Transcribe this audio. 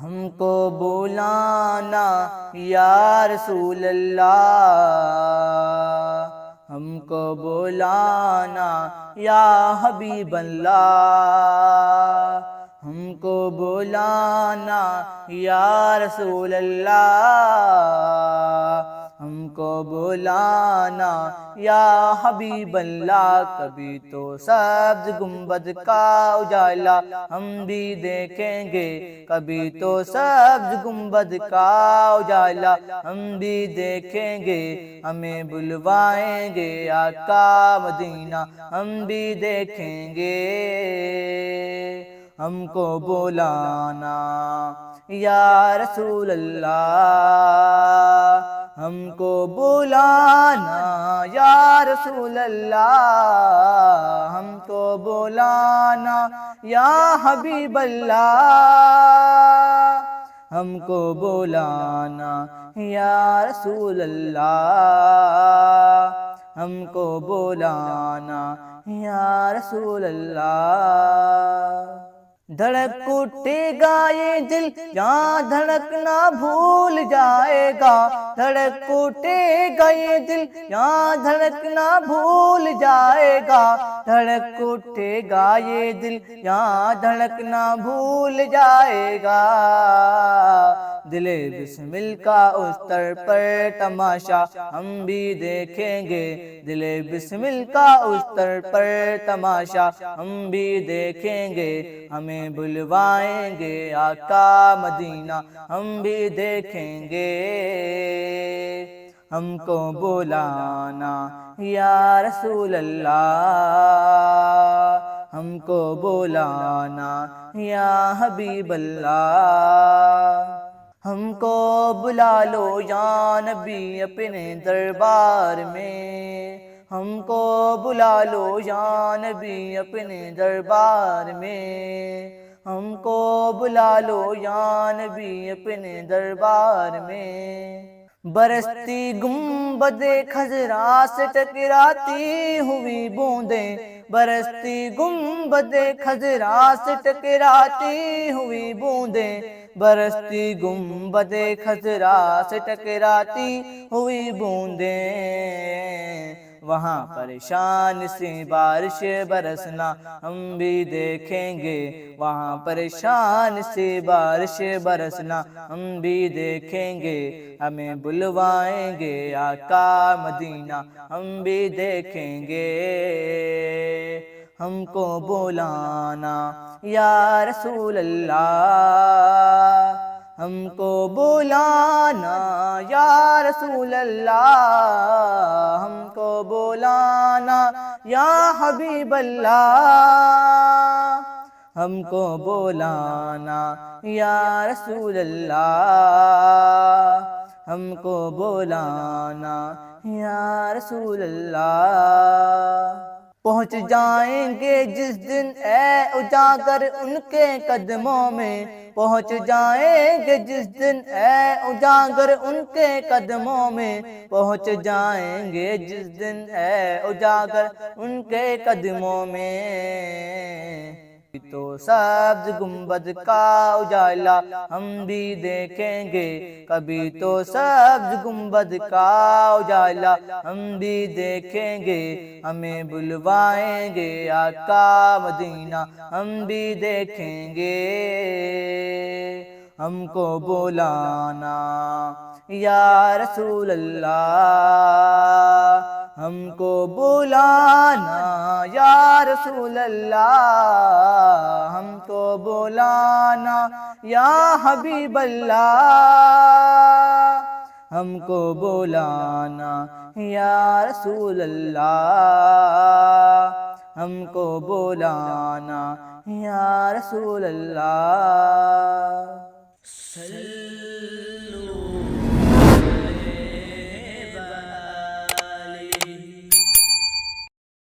ہم کو بلانا یا رسول اللہ، ہم کو بلانا یا حبیب اللہ، ہم کو بلانا یا رسول اللہ، ہم کو بلانا یا حبیب اللہ۔ کبھی تو سبز گنبد کا اجالا ہم بھی دیکھیں گے، کبھی تو سبز گنبد کا اجالا ہم بھی دیکھیں گے، ہمیں بلوائیں گے آقا مدینہ ہم بھی دیکھیں گے، ہم کو بلانا یا رسول اللہ، ہم کو بلانا یا رسول اللہ، ہم کو بلانا یا حبیب اللہ، ہم کو بلانا یا رسول اللہ، ہم کو بلانا یا رسول اللہ۔ دھڑک اٹھے گا یہ دل جہاں دھڑکنا بھول جائے گا، دھڑک اٹھے گا یہ دل جہاں دھڑکنا بھول جائے گا، دھڑک اٹھے گا یہ دل جہاں دھڑکنا بھول جائے گا، دل بسمل کا اس طر پر تماشا ہم بھی دیکھیں گے، دل بسمل کا اس طر پر تماشا ہم بھی دیکھیں گے، ہمیں بلوائیں گے آقا مدینہ ہم بھی دیکھیں گے، ہم کو بلانا یا رسول اللہ، ہم کو بلانا یا حبیب اللہ، ہم کو بلا لو یا نبی اپنے دربار میں، ہم کو بلا لو یا نبی اپنے دربار میں، ہم کو بلا لو یا نبی اپنے دربار میں، برستی گنبد خضرا سے ٹکراتی ہوئی بوندیں، برستی گنبد خضرا سے ٹکراتی ہوئی بوندیں، برستی گنبد خضرا سے ٹکراتی ہوئی بوندیں، وہاں پریشان سی بارش برسنا ہم بھی دیکھیں گے، وہاں پریشان سی بارش برسنا ہم بھی دیکھیں گے، ہمیں بلوائیں گے آقا مدینہ ہم بھی دیکھیں گے، ہم کو بلانا یا رسول اللہ، ہم کو بلانا یا رسول اللہ، ہم کو بلانا یا حبیب اللہ، ہم کو بلانا یا رسول اللہ، ہم کو بلانا یا رسول اللہ۔ پہنچ جائیں گے جس دن اے اجاگر ان کے قدموں میں، پہنچ جائیں گے جس دن اے اجاگر ان کے قدموں میں، پہنچ جائیں گے جس دن اے اجاگر ان کے قدموں میں، تو سبز گنبد کا اجالا ہم بھی دیکھیں گے، کبھی تو سبز گنبد کا اجالا ہم بھی دیکھیں گے، ہمیں بلوائیں گے آقا مدینہ ہم بھی دیکھیں گے، ہم کو بلانا یا رسول اللہ، ہم کو بلانا یا رسول اللہ، ہم کو بلانا یا حبیب اللہ، ہم کو بلانا یا رسول اللہ، ہم کو بلانا یا رسول اللہ۔